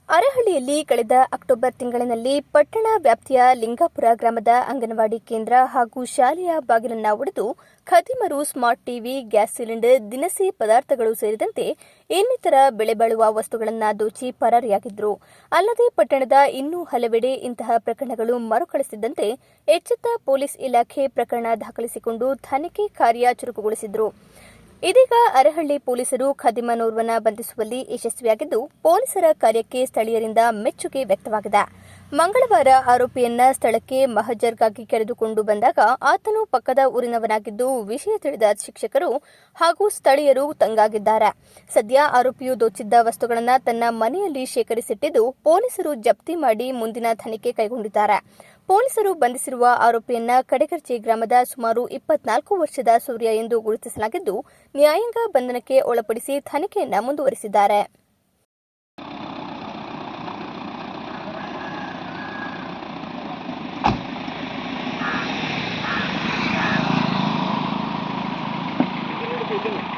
ಅರಹಳ್ಳಿಯಲ್ಲಿ ಕಳೆದ ಅಕ್ಟೋಬರ್ ತಿಂಗಳಿನಲ್ಲಿ ಪಟ್ಟಣ ವ್ಯಾಪ್ತಿಯ ಲಿಂಗಾಪುರ ಗ್ರಾಮದ ಅಂಗನವಾಡಿ ಕೇಂದ್ರ ಹಾಗೂ ಶಾಲೆಯ ಬಾಗಿಲನ್ನು ಒಡೆದು ಖದೀಮರು ಸ್ಮಾರ್ಟ್ ಟಿವಿ, ಗ್ಯಾಸ್ ಸಿಲಿಂಡರ್, ದಿನಸಿ ಪದಾರ್ಥಗಳು ಸೇರಿದಂತೆ ಇನ್ನಿತರ ಬೆಲೆ ಬಾಳುವ ವಸ್ತುಗಳನ್ನು ದೋಚಿ ಪರಾರಿಯಾಗಿದ್ದರು. ಅಲ್ಲದೆ ಪಟ್ಟಣದ ಇನ್ನೂ ಹಲವೆಡೆ ಇಂತಹ ಪ್ರಕರಣಗಳು ಮರುಕಳಿಸಿದ್ದಂತೆ ಎಚ್ಚೆತ್ತ ಪೊಲೀಸ್ ಇಲಾಖೆ ಪ್ರಕರಣ ದಾಖಲಿಸಿಕೊಂಡು ತನಿಖೆ ಕಾರ್ಯ ಚುರುಕುಗೊಳಿಸಿದರು. ಇದೀಗ ಅರಹಳ್ಳಿ ಪೊಲೀಸರು ಖದೀಮನೋರ್ವನ ಬಂಧಿಸುವಲ್ಲಿ ಯಶಸ್ವಿಯಾಗಿದ್ದು, ಪೊಲೀಸರ ಕಾರ್ಯಕ್ಕೆ ಸ್ಥಳೀಯರಿಂದ ಮೆಚ್ಚುಗೆ ವ್ಯಕ್ತವಾಗಿದೆ. ಮಂಗಳವಾರ ಆರೋಪಿಯನ್ನ ಸ್ಥಳಕ್ಕೆ ಮಹಜರ್ಗಾಗಿ ಕರೆದುಕೊಂಡು ಬಂದಾಗ ಆತನು ಪಕ್ಕದ ಊರಿನವನಾಗಿದ್ದು, ವಿಷಯ ತಿಳಿದ ಶಿಕ್ಷಕರು ಹಾಗೂ ಸ್ಥಳೀಯರು ತಂಗಾಗಿದ್ದಾರೆ. ಸದ್ಯ ಆರೋಪಿಯು ದೋಚಿದ್ದ ವಸ್ತುಗಳನ್ನು ತನ್ನ ಮನೆಯಲ್ಲಿ ಶೇಖರಿಸಿಟ್ಟಿದ್ದು, ಪೊಲೀಸರು ಜಪ್ತಿ ಮಾಡಿ ಮುಂದಿನ ತನಿಖೆ ಕೈಗೊಂಡಿದ್ದಾರೆ. ಪೊಲೀಸರು ಬಂಧಿಸಿರುವ ಆರೋಪಿಯನ್ನ ಕಡೆಗರ್ಚಿ ಗ್ರಾಮದ ಸುಮಾರು 24 ವರ್ಷದ ಸೂರ್ಯ ಎಂದು ಗುರುತಿಸಲಾಗಿದ್ದು, ನ್ಯಾಯಾಂಗ ಬಂಧನಕ್ಕೆ ಒಳಪಡಿಸಿ ತನಿಖೆಯನ್ನು ಮುಂದುವರೆಸಿದ್ದಾರೆ. Thank you.